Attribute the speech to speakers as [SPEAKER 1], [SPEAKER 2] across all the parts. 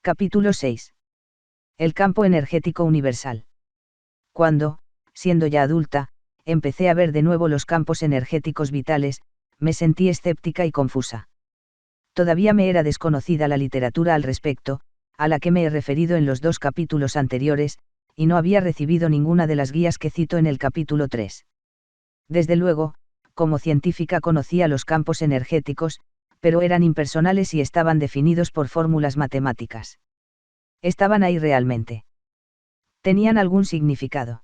[SPEAKER 1] Capítulo 6. El campo energético universal. Cuando, siendo ya adulta, empecé a ver de nuevo los campos energéticos vitales, me sentí escéptica y confusa. Todavía me era desconocida la literatura al respecto, a la que me he referido en los 2 capítulos anteriores, y no había recibido ninguna de las guías que cito en el capítulo 3. Desde luego, como científica conocía los campos energéticos, pero eran impersonales y estaban definidos por fórmulas matemáticas. ¿Estaban ahí realmente? ¿Tenían algún significado?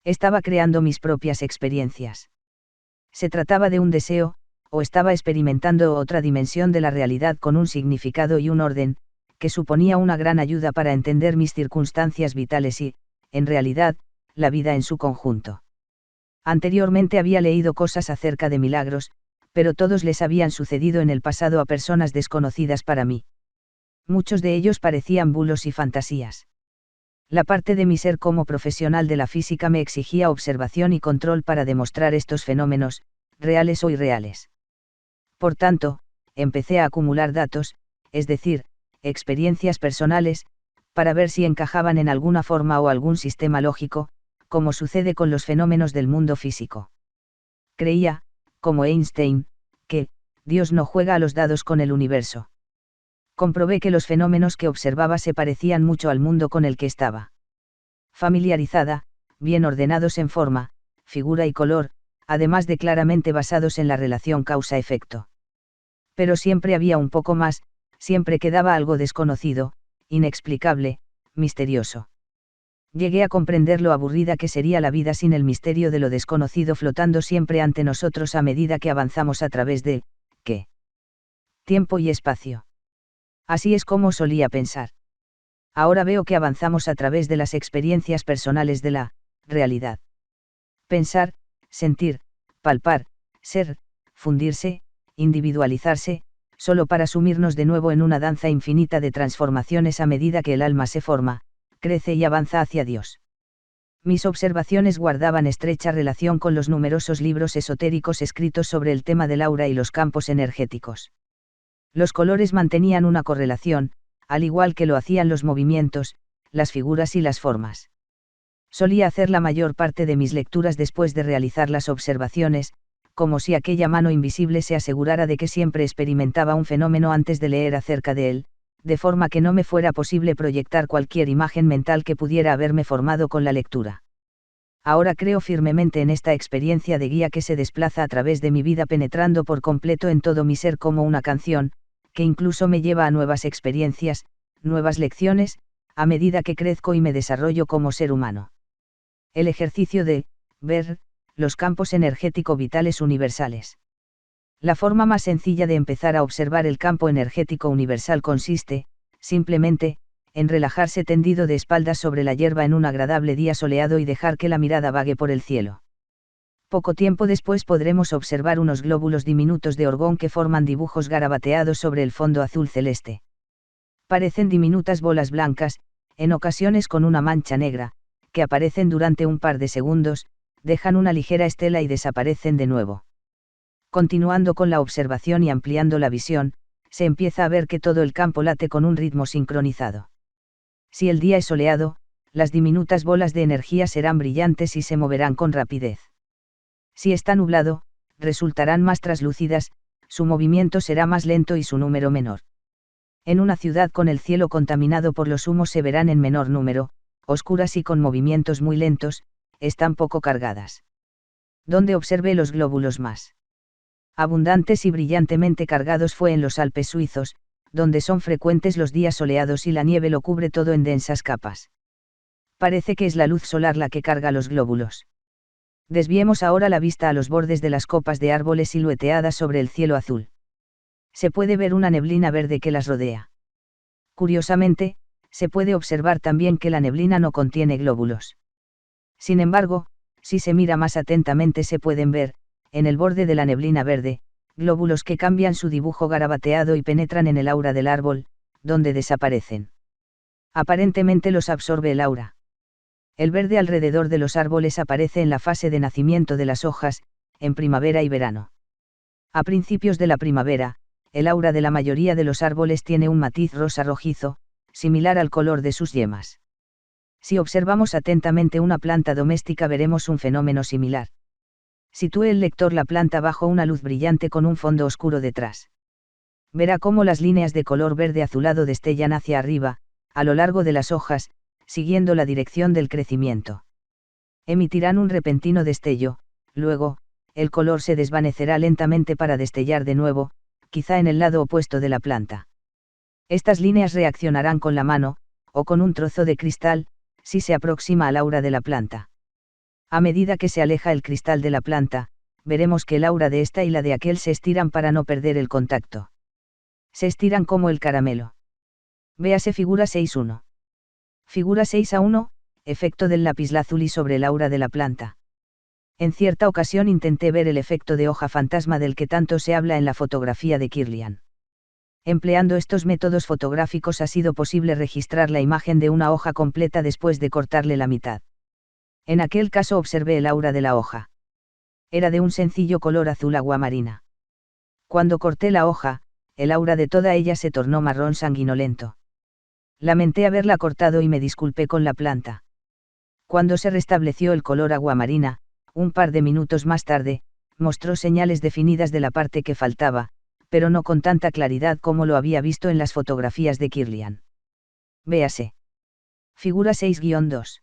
[SPEAKER 1] Estaba creando mis propias experiencias. ¿Se trataba de un deseo, o estaba experimentando otra dimensión de la realidad con un significado y un orden, que suponía una gran ayuda para entender mis circunstancias vitales y, en realidad, la vida en su conjunto? Anteriormente había leído cosas acerca de milagros, pero todos les habían sucedido en el pasado a personas desconocidas para mí. Muchos de ellos parecían bulos y fantasías. La parte de mi ser como profesional de la física me exigía observación y control para demostrar estos fenómenos, reales o irreales. Por tanto, empecé a acumular datos, es decir, experiencias personales, para ver si encajaban en alguna forma o algún sistema lógico, como sucede con los fenómenos del mundo físico. Creía, como Einstein, que Dios no juega a los dados con el universo. Comprobé que los fenómenos que observaba se parecían mucho al mundo con el que estaba familiarizada, bien ordenados en forma, figura y color, además de claramente basados en la relación causa-efecto. Pero siempre había un poco más, siempre quedaba algo desconocido, inexplicable, misterioso. Llegué a comprender lo aburrida que sería la vida sin el misterio de lo desconocido flotando siempre ante nosotros a medida que avanzamos a través de, ¿qué? Tiempo y espacio. Así es como solía pensar. Ahora veo que avanzamos a través de las experiencias personales de la realidad. Pensar, sentir, palpar, ser, fundirse, individualizarse, solo para sumirnos de nuevo en una danza infinita de transformaciones a medida que el alma se forma, crece y avanza hacia Dios. Mis observaciones guardaban estrecha relación con los numerosos libros esotéricos escritos sobre el tema del aura y los campos energéticos. Los colores mantenían una correlación, al igual que lo hacían los movimientos, las figuras y las formas. Solía hacer la mayor parte de mis lecturas después de realizar las observaciones, como si aquella mano invisible se asegurara de que siempre experimentaba un fenómeno antes de leer acerca de él, de forma que no me fuera posible proyectar cualquier imagen mental que pudiera haberme formado con la lectura. Ahora creo firmemente en esta experiencia de guía que se desplaza a través de mi vida penetrando por completo en todo mi ser como una canción, que incluso me lleva a nuevas experiencias, nuevas lecciones, a medida que crezco y me desarrollo como ser humano. El ejercicio de ver los campos energético vitales universales. La forma más sencilla de empezar a observar el campo energético universal consiste, simplemente, en relajarse tendido de espaldas sobre la hierba en un agradable día soleado y dejar que la mirada vague por el cielo. Poco tiempo después podremos observar unos glóbulos diminutos de orgón que forman dibujos garabateados sobre el fondo azul celeste. Parecen diminutas bolas blancas, en ocasiones con una mancha negra, que aparecen durante un par de segundos, dejan una ligera estela y desaparecen de nuevo. Continuando con la observación y ampliando la visión, se empieza a ver que todo el campo late con un ritmo sincronizado. Si el día es soleado, las diminutas bolas de energía serán brillantes y se moverán con rapidez. Si está nublado, resultarán más traslúcidas, su movimiento será más lento y su número menor. En una ciudad con el cielo contaminado por los humos se verán en menor número, oscuras y con movimientos muy lentos, están poco cargadas. Donde observé los glóbulos más abundantes y brillantemente cargados fue en los Alpes suizos, donde son frecuentes los días soleados y la nieve lo cubre todo en densas capas. Parece que es la luz solar la que carga los glóbulos. Desviemos ahora la vista a los bordes de las copas de árboles silueteadas sobre el cielo azul. Se puede ver una neblina verde que las rodea. Curiosamente, se puede observar también que la neblina no contiene glóbulos. Sin embargo, si se mira más atentamente se pueden ver, en el borde de la neblina verde, glóbulos que cambian su dibujo garabateado y penetran en el aura del árbol, donde desaparecen. Aparentemente los absorbe el aura. El verde alrededor de los árboles aparece en la fase de nacimiento de las hojas, en primavera y verano. A principios de la primavera, el aura de la mayoría de los árboles tiene un matiz rosa rojizo, similar al color de sus yemas. Si observamos atentamente una planta doméstica veremos un fenómeno similar. Sitúe el lector la planta bajo una luz brillante con un fondo oscuro detrás. Verá cómo las líneas de color verde azulado destellan hacia arriba, a lo largo de las hojas, siguiendo la dirección del crecimiento. Emitirán un repentino destello, luego, el color se desvanecerá lentamente para destellar de nuevo, quizá en el lado opuesto de la planta. Estas líneas reaccionarán con la mano, o con un trozo de cristal, si se aproxima al aura de la planta. A medida que se aleja el cristal de la planta, veremos que el aura de esta y la de aquel se estiran para no perder el contacto. Se estiran como el caramelo. Véase figura 6.1. Figura 6.1, efecto del lapislázuli sobre el aura de la planta. En cierta ocasión intenté ver el efecto de hoja fantasma del que tanto se habla en la fotografía de Kirlian. Empleando estos métodos fotográficos ha sido posible registrar la imagen de una hoja completa después de cortarle la mitad. En aquel caso observé el aura de la hoja. Era de un sencillo color azul aguamarina. Cuando corté la hoja, el aura de toda ella se tornó marrón sanguinolento. Lamenté haberla cortado y me disculpé con la planta. Cuando se restableció el color aguamarina, un par de minutos más tarde, mostró señales definidas de la parte que faltaba, pero no con tanta claridad como lo había visto en las fotografías de Kirlian. Véase. Figura 6-2.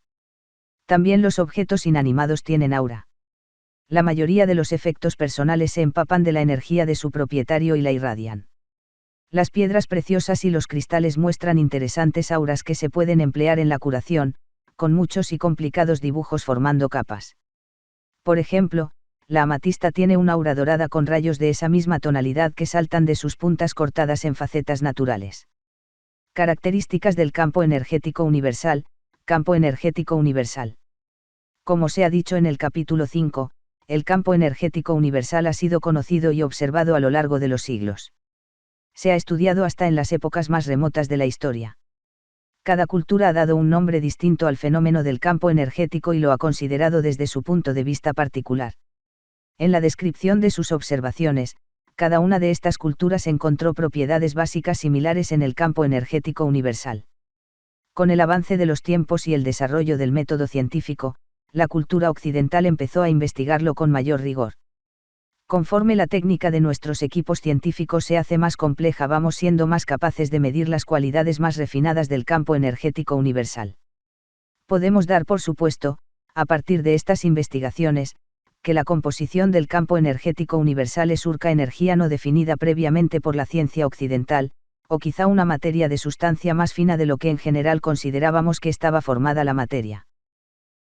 [SPEAKER 1] También los objetos inanimados tienen aura. La mayoría de los efectos personales se empapan de la energía de su propietario y la irradian. Las piedras preciosas y los cristales muestran interesantes auras que se pueden emplear en la curación, con muchos y complicados dibujos formando capas. Por ejemplo, la amatista tiene una aura dorada con rayos de esa misma tonalidad que saltan de sus puntas cortadas en facetas naturales. Características del campo energético universal. Campo energético universal. Como se ha dicho en el capítulo 5, el campo energético universal ha sido conocido y observado a lo largo de los siglos. Se ha estudiado hasta en las épocas más remotas de la historia. Cada cultura ha dado un nombre distinto al fenómeno del campo energético y lo ha considerado desde su punto de vista particular. En la descripción de sus observaciones, cada una de estas culturas encontró propiedades básicas similares en el campo energético universal. Con el avance de los tiempos y el desarrollo del método científico, la cultura occidental empezó a investigarlo con mayor rigor. Conforme la técnica de nuestros equipos científicos se hace más compleja, vamos siendo más capaces de medir las cualidades más refinadas del campo energético universal. Podemos dar por supuesto, a partir de estas investigaciones, que la composición del campo energético universal es urca energía no definida previamente por la ciencia occidental, o quizá una materia de sustancia más fina de lo que en general considerábamos que estaba formada la materia.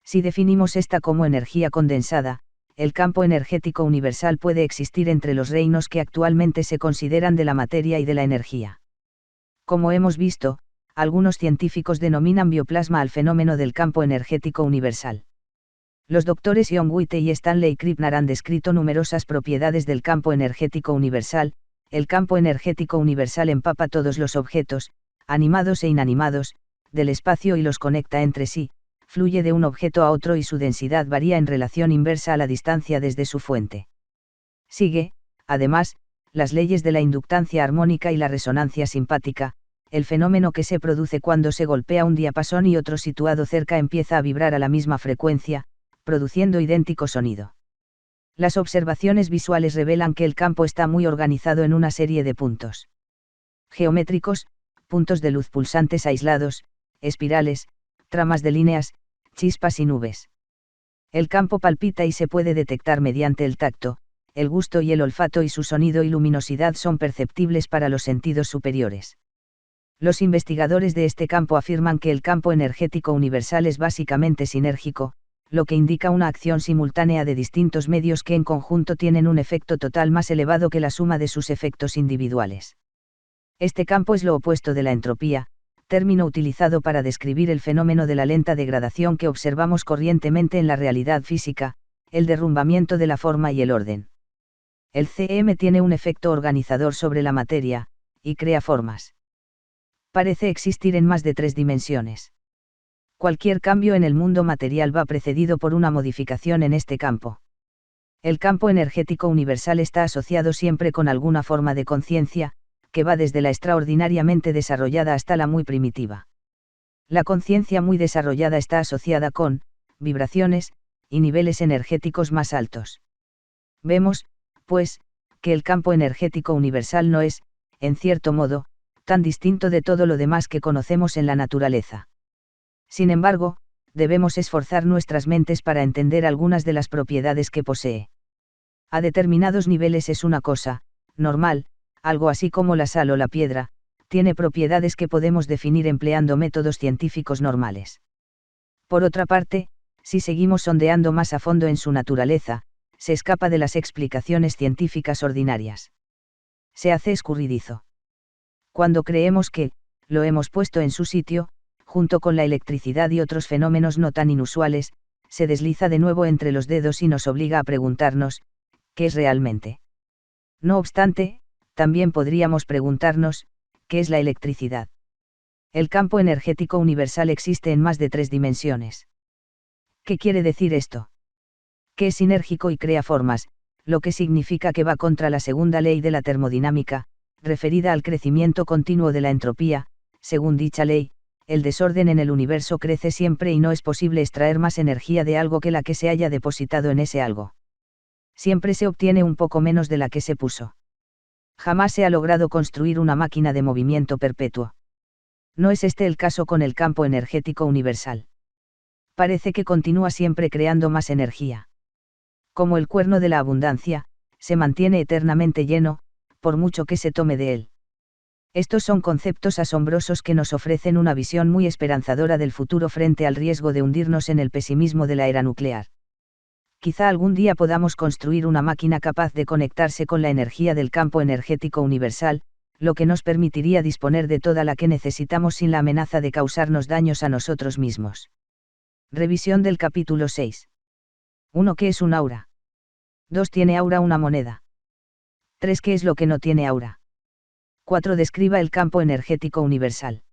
[SPEAKER 1] Si definimos esta como energía condensada, el campo energético universal puede existir entre los reinos que actualmente se consideran de la materia y de la energía. Como hemos visto, algunos científicos denominan bioplasma al fenómeno del campo energético universal. Los doctores John Witte y Stanley Krippner han descrito numerosas propiedades del campo energético universal. El campo energético universal empapa todos los objetos, animados e inanimados, del espacio y los conecta entre sí, fluye de un objeto a otro y su densidad varía en relación inversa a la distancia desde su fuente. Sigue, además, las leyes de la inductancia armónica y la resonancia simpática, el fenómeno que se produce cuando se golpea un diapasón y otro situado cerca empieza a vibrar a la misma frecuencia, produciendo idéntico sonido. Las observaciones visuales revelan que el campo está muy organizado en una serie de puntos geométricos, puntos de luz pulsantes aislados, espirales, tramas de líneas, chispas y nubes. El campo palpita y se puede detectar mediante el tacto, el gusto y el olfato, y su sonido y luminosidad son perceptibles para los sentidos superiores. Los investigadores de este campo afirman que el campo energético universal es básicamente sinérgico, lo que indica una acción simultánea de distintos medios que en conjunto tienen un efecto total más elevado que la suma de sus efectos individuales. Este campo es lo opuesto de la entropía, término utilizado para describir el fenómeno de la lenta degradación que observamos corrientemente en la realidad física, el derrumbamiento de la forma y el orden. El CM tiene un efecto organizador sobre la materia, y crea formas. Parece existir en más de 3 dimensiones. Cualquier cambio en el mundo material va precedido por una modificación en este campo. El campo energético universal está asociado siempre con alguna forma de conciencia, que va desde la extraordinariamente desarrollada hasta la muy primitiva. La conciencia muy desarrollada está asociada con vibraciones y niveles energéticos más altos. Vemos, pues, que el campo energético universal no es, en cierto modo, tan distinto de todo lo demás que conocemos en la naturaleza. Sin embargo, debemos esforzar nuestras mentes para entender algunas de las propiedades que posee. A determinados niveles es una cosa, normal, algo así como la sal o la piedra, tiene propiedades que podemos definir empleando métodos científicos normales. Por otra parte, si seguimos sondeando más a fondo en su naturaleza, se escapa de las explicaciones científicas ordinarias. Se hace escurridizo. Cuando creemos que, lo hemos puesto en su sitio, junto con la electricidad y otros fenómenos no tan inusuales, se desliza de nuevo entre los dedos y nos obliga a preguntarnos, ¿qué es realmente? No obstante, también podríamos preguntarnos, ¿qué es la electricidad? El campo energético universal existe en más de 3 dimensiones. ¿Qué quiere decir esto? Que es sinérgico y crea formas, lo que significa que va contra la segunda ley de la termodinámica, referida al crecimiento continuo de la entropía. Según dicha ley, el desorden en el universo crece siempre y no es posible extraer más energía de algo que la que se haya depositado en ese algo. Siempre se obtiene un poco menos de la que se puso. Jamás se ha logrado construir una máquina de movimiento perpetuo. No es este el caso con el campo energético universal. Parece que continúa siempre creando más energía. Como el cuerno de la abundancia, se mantiene eternamente lleno, por mucho que se tome de él. Estos son conceptos asombrosos que nos ofrecen una visión muy esperanzadora del futuro frente al riesgo de hundirnos en el pesimismo de la era nuclear. Quizá algún día podamos construir una máquina capaz de conectarse con la energía del campo energético universal, lo que nos permitiría disponer de toda la que necesitamos sin la amenaza de causarnos daños a nosotros mismos. Revisión del capítulo 6. 1. ¿Qué es un aura? 2. ¿Tiene aura una moneda? 3. ¿Qué es lo que no tiene aura? 4. Describa el campo energético universal.